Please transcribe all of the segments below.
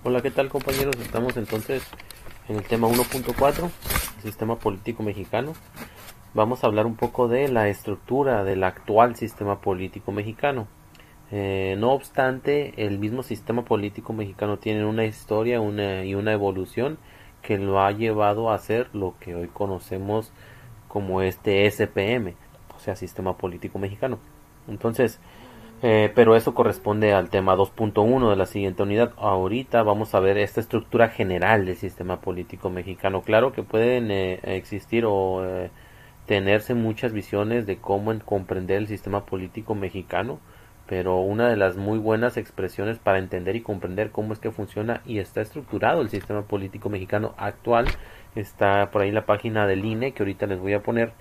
Hola, ¿qué tal compañeros? Estamos entonces en el tema 1.4, el sistema político mexicano. Vamos a hablar un poco de la estructura del actual sistema político mexicano. No obstante, el mismo sistema político mexicano tiene una historia y una evolución que lo ha llevado a ser lo que hoy conocemos como este SPM, o sea, sistema político mexicano. Entonces, pero eso corresponde al tema 2.1 de la siguiente unidad. Ahorita vamos a ver esta estructura general del sistema político mexicano. Claro que pueden existir o tenerse muchas visiones de cómo comprender el sistema político mexicano, pero una de las muy buenas expresiones para entender y comprender cómo es que funciona y está estructurado el sistema político mexicano actual está por ahí en la página del INE que ahorita les voy a poner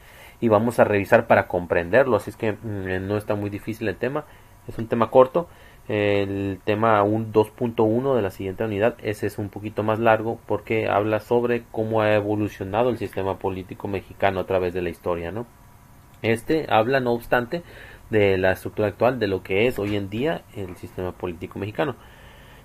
y vamos a revisar para comprenderlo, así es que no está muy difícil el tema, es un tema corto. El tema 2.1 de la siguiente unidad, ese es un poquito más largo porque habla sobre cómo ha evolucionado el sistema político mexicano a través de la historia, ¿no? Este habla, no obstante, de la estructura actual, de lo que es hoy en día el sistema político mexicano.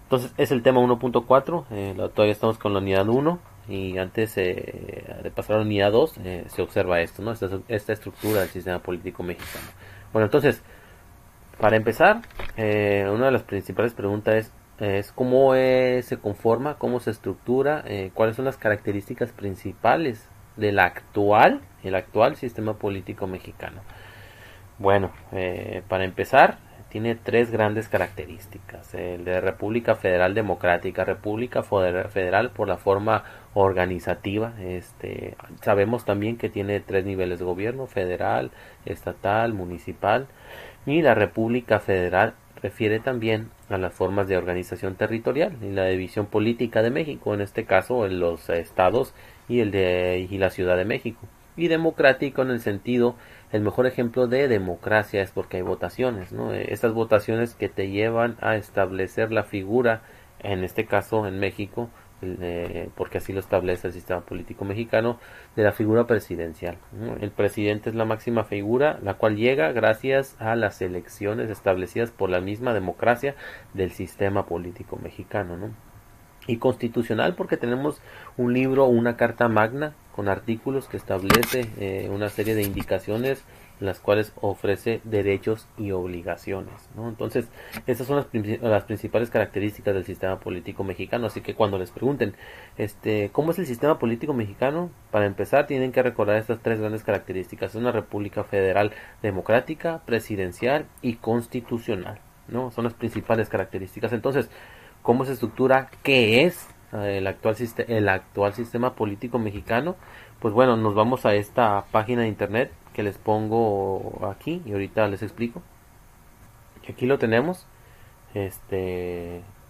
Entonces, es el tema 1.4, todavía estamos con la unidad 1 y antes de pasar a la unidad 2 se observa esto, ¿no? Esta estructura del sistema político mexicano. Bueno, entonces, para empezar, una de las principales preguntas es cómo se conforma, cómo se estructura, cuáles son las características principales el actual sistema político mexicano. Bueno, para empezar, tiene tres grandes características. El de República Federal Democrática, República Federal por la forma organizativa. Sabemos también que tiene tres niveles de gobierno: federal, estatal, municipal. Y la República Federal refiere también a las formas de organización territorial y la división política de México, en este caso en los estados y la Ciudad de México. Y democrático en el sentido, el mejor ejemplo de democracia es porque hay votaciones, ¿no? Estas votaciones que te llevan a establecer la figura, en este caso en México, porque así lo establece el sistema político mexicano, de la figura presidencial, ¿no? El presidente es la máxima figura, la cual llega gracias a las elecciones establecidas por la misma democracia del sistema político mexicano, ¿no? Y constitucional porque tenemos un libro, una carta magna con artículos que establece una serie de indicaciones las cuales ofrece derechos y obligaciones, ¿no? Entonces, esas son las principales características del sistema político mexicano, así que cuando les pregunten, ¿cómo es el sistema político mexicano? Para empezar, tienen que recordar estas tres grandes características: es una república federal democrática, presidencial y constitucional, ¿no? Son las principales características. Entonces, ¿cómo se estructura? ¿Qué es el actual sistema político mexicano? Pues bueno, nos vamos a esta página de internet que les pongo aquí y ahorita les explico. Y aquí lo tenemos,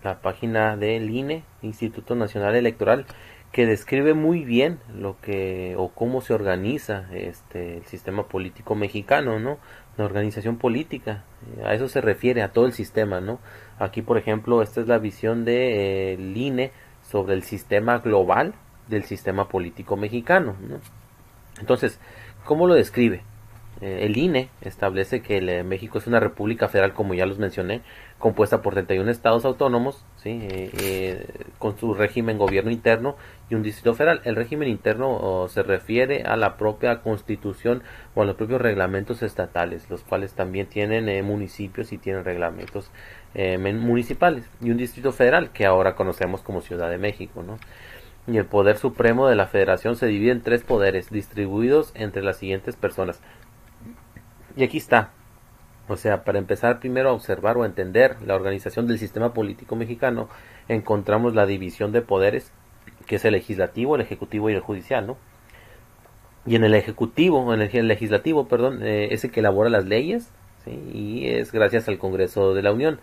la página del INE, Instituto Nacional Electoral, que describe muy bien lo que o cómo se organiza el sistema político mexicano, ¿no? La organización política, a eso se refiere, a todo el sistema, ¿no? Aquí, por ejemplo, esta es la visión de el INE sobre el sistema global del sistema político mexicano, ¿no? Entonces, ¿cómo lo describe? El INE establece que México es una república federal, como ya los mencioné, compuesta por 31 estados autónomos, ¿sí? Con su régimen gobierno interno y un distrito federal. El régimen interno se refiere a la propia constitución o a los propios reglamentos estatales, los cuales también tienen municipios y tienen reglamentos municipales. Y un distrito federal, que ahora conocemos como Ciudad de México, ¿no? Y el poder supremo de la federación se divide en tres poderes, distribuidos entre las siguientes personas. Y aquí está. O sea, para empezar primero a observar o a entender la organización del sistema político mexicano, encontramos la división de poderes, que es el legislativo, el ejecutivo y el judicial, ¿no? Y en el ejecutivo, en el legislativo, perdón, es el que elabora las leyes, ¿sí? Y es gracias al Congreso de la Unión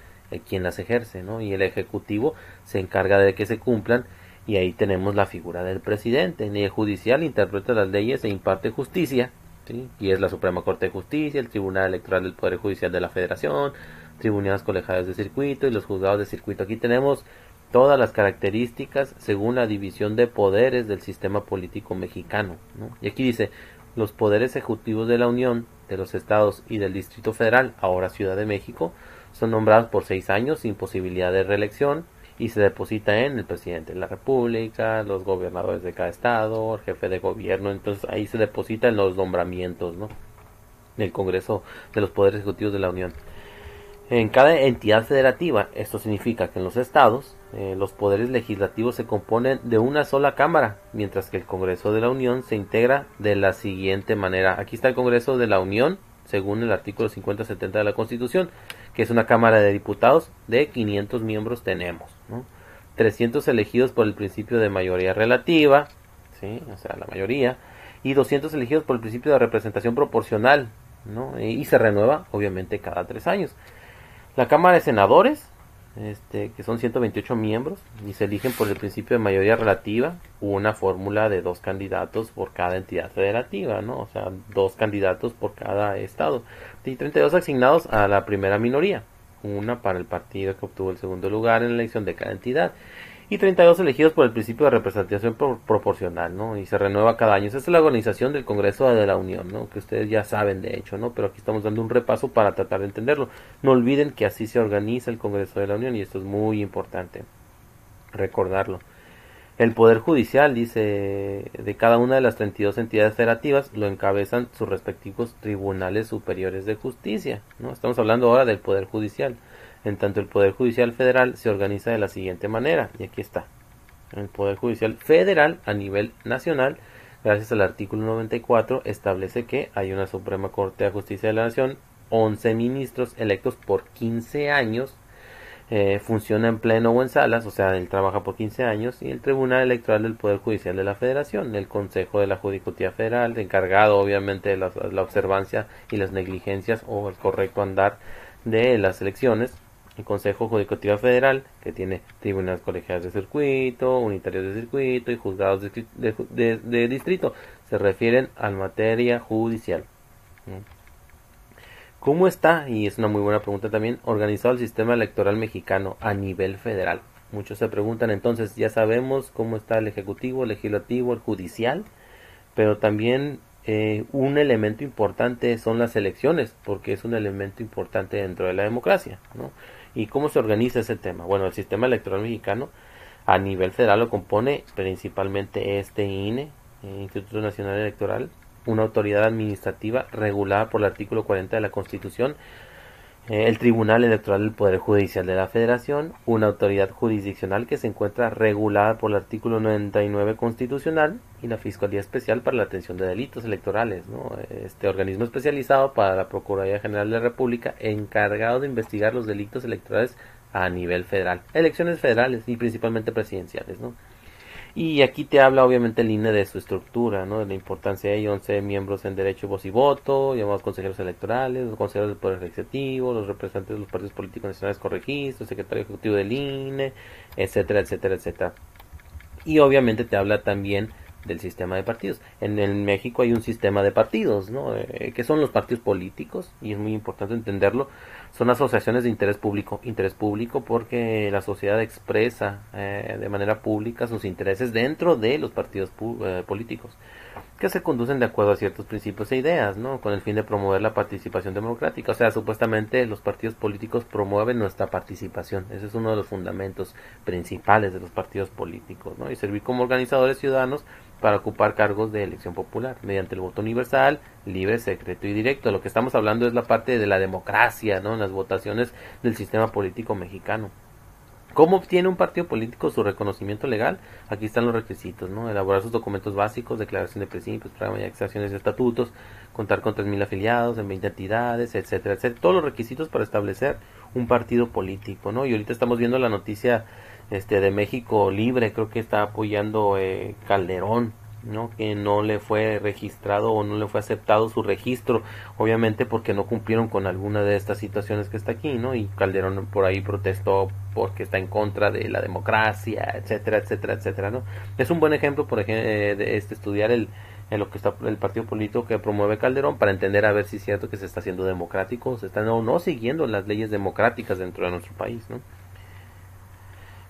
quien las ejerce, ¿no? Y el ejecutivo se encarga de que se cumplan y ahí tenemos la figura del presidente. Y el judicial interpreta las leyes e imparte justicia, ¿sí? Y es la Suprema Corte de Justicia, el Tribunal Electoral del Poder Judicial de la Federación, tribunales colegiados de circuito y los juzgados de circuito. Aquí tenemos todas las características según la división de poderes del sistema político mexicano, ¿no? Y aquí dice, los poderes ejecutivos de la Unión, de los estados y del Distrito Federal, ahora Ciudad de México, son nombrados por 6 años sin posibilidad de reelección y se deposita en el presidente de la república, los gobernadores de cada estado, el jefe de gobierno. Entonces ahí se depositan los nombramientos, ¿no?, del Congreso, de los poderes ejecutivos de la Unión. En cada entidad federativa, esto significa que en los estados, los poderes legislativos se componen de una sola cámara, mientras que el Congreso de la Unión se integra de la siguiente manera. Aquí está el Congreso de la Unión, según el artículo 50-70 de la Constitución, que es una Cámara de Diputados de 500 miembros tenemos, ¿no? 300 elegidos por el principio de mayoría relativa, ¿sí?, o sea, la mayoría, y 200 elegidos por el principio de representación proporcional, ¿no?, y se renueva, obviamente, cada 3 años. La Cámara de Senadores, que son 128 miembros, y se eligen por el principio de mayoría relativa, una fórmula de 2 candidatos por cada entidad federativa, ¿no? O sea, 2 candidatos por cada estado. Y 32 asignados a la primera minoría, una para el partido que obtuvo el segundo lugar en la elección de cada entidad, y 32 elegidos por el principio de representación proporcional, ¿no? Y se renueva cada año. Esa es la organización del Congreso de la Unión, ¿no?, que ustedes ya saben de hecho, ¿no?, pero aquí estamos dando un repaso para tratar de entenderlo. No olviden que así se organiza el Congreso de la Unión, y esto es muy importante recordarlo. El Poder Judicial, dice, de cada una de las 32 entidades federativas lo encabezan sus respectivos tribunales superiores de justicia, ¿no? Estamos hablando ahora del Poder Judicial. En tanto, el Poder Judicial Federal se organiza de la siguiente manera, y aquí está. El Poder Judicial Federal a nivel nacional, gracias al artículo 94, establece que hay una Suprema Corte de Justicia de la Nación, 11 ministros electos por 15 años, funciona en pleno o en salas, o sea, él trabaja por 15 años, y el Tribunal Electoral del Poder Judicial de la Federación, el Consejo de la Judicatura Federal, encargado obviamente de la observancia y las negligencias o el correcto andar de las elecciones. El Consejo Judicatura Federal, que tiene tribunales colegiados de circuito, unitarios de circuito y juzgados de distrito, se refieren a la materia judicial. ¿Cómo está? Y es una muy buena pregunta también, organizado el sistema electoral mexicano a nivel federal. Muchos se preguntan, entonces, ya sabemos cómo está el ejecutivo, el legislativo, el judicial, pero también un elemento importante son las elecciones, porque es un elemento importante dentro de la democracia, ¿no? ¿Y cómo se organiza ese tema? Bueno, el sistema electoral mexicano a nivel federal lo compone principalmente INE, Instituto Nacional Electoral, una autoridad administrativa regulada por el artículo 40 de la Constitución, el Tribunal Electoral del Poder Judicial de la Federación, una autoridad jurisdiccional que se encuentra regulada por el artículo 99 constitucional, y la Fiscalía Especial para la Atención de Delitos Electorales, ¿no?, este organismo especializado para la Procuraduría General de la República, encargado de investigar los delitos electorales a nivel federal, elecciones federales y principalmente presidenciales, ¿no? Y aquí te habla obviamente el INE de su estructura, ¿no?, de la importancia. Hay 11 miembros en derecho, voz y voto, llamados consejeros electorales, los consejeros del Poder Legislativo, los representantes de los partidos políticos nacionales con registro, el secretario ejecutivo del INE, etcétera, etcétera, etcétera. Y obviamente te habla también del sistema de partidos. En México hay un sistema de partidos, ¿no?, que son los partidos políticos, y es muy importante entenderlo. Son asociaciones de interés público porque la sociedad expresa de manera pública sus intereses dentro de los partidos políticos, que se conducen de acuerdo a ciertos principios e ideas, ¿no?, con el fin de promover la participación democrática. O sea, supuestamente los partidos políticos promueven nuestra participación. Ese es uno de los fundamentos principales de los partidos políticos, ¿no?, y servir como organizadores ciudadanos para ocupar cargos de elección popular mediante el voto universal, libre, secreto y directo. Lo que estamos hablando es la parte de la democracia, ¿no?, en las votaciones del sistema político mexicano. ¿Cómo obtiene un partido político su reconocimiento legal? Aquí están los requisitos, ¿no? Elaborar sus documentos básicos, declaración de principios, programa de acciones y estatutos, contar con 3,000 afiliados en 20 entidades, etcétera, etcétera. Todos los requisitos para establecer un partido político, ¿no? Y ahorita estamos viendo la noticia de México Libre, creo que está apoyando Calderón, ¿no?, que no le fue registrado o no le fue aceptado su registro, obviamente porque no cumplieron con alguna de estas situaciones que está aquí, ¿no? Y Calderón por ahí protestó porque está en contra de la democracia, etcétera, etcétera, etcétera, ¿no? Es un buen ejemplo, por ejemplo, de estudiar lo que está el partido político que promueve Calderón, para entender a ver si es cierto que se está haciendo democrático, se están o no siguiendo las leyes democráticas dentro de nuestro país, ¿no?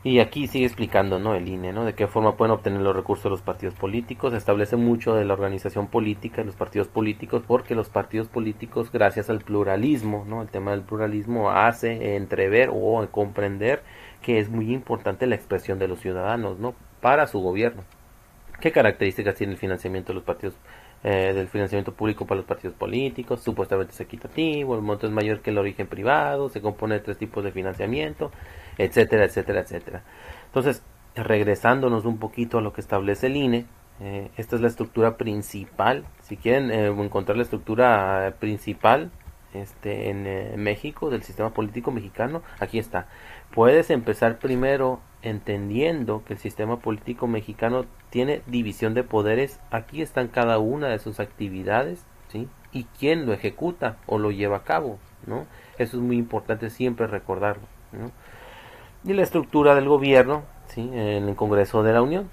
Y aquí sigue explicando, ¿no?, el INE, ¿no?, de qué forma pueden obtener los recursos de los partidos políticos. Establece mucho de la organización política de los partidos políticos, porque los partidos políticos, gracias al pluralismo, ¿no?, el tema del pluralismo hace entrever o comprender que es muy importante la expresión de los ciudadanos, ¿no? Para su gobierno. ¿Qué características tiene el financiamiento de los partidos, del financiamiento público para los partidos políticos? Supuestamente es equitativo, el monto es mayor que el origen privado, se compone de 3 tipos de financiamiento, etcétera, etcétera, etcétera. Entonces, regresándonos un poquito a lo que establece el INE, esta es la estructura principal. Si quieren encontrar la estructura principal en México, del sistema político mexicano, aquí está. Puedes empezar primero entendiendo que el sistema político mexicano tiene división de poderes. Aquí están cada una de sus actividades, ¿sí? Y quién lo ejecuta o lo lleva a cabo, ¿no? Eso es muy importante siempre recordarlo, ¿no? Y la estructura del gobierno, ¿sí? En el Congreso de la Unión.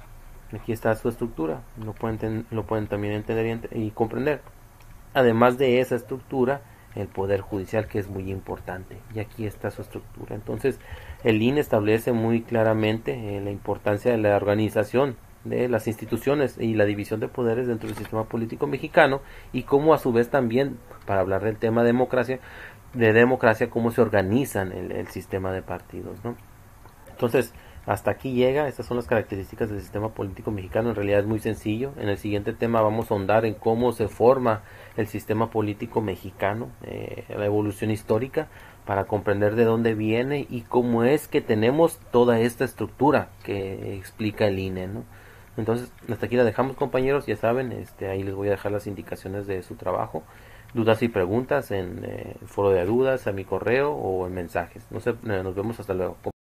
Aquí está su estructura, lo pueden también entender y comprender. Además de esa estructura, el Poder Judicial, que es muy importante, y aquí está su estructura. Entonces, el INE establece muy claramente la importancia de la organización de las instituciones y la división de poderes dentro del sistema político mexicano, y cómo a su vez también, para hablar del tema democracia, cómo se organizan el sistema de partidos, ¿no? Entonces, hasta aquí llega, estas son las características del sistema político mexicano. En realidad es muy sencillo. En el siguiente tema vamos a ahondar en cómo se forma el sistema político mexicano, la evolución histórica, para comprender de dónde viene y cómo es que tenemos toda esta estructura que explica el INE, ¿no? Entonces, hasta aquí la dejamos, compañeros. Ya saben, ahí les voy a dejar las indicaciones de su trabajo. Dudas y preguntas en el foro de dudas, a mi correo o en mensajes. No sé, nos vemos hasta luego.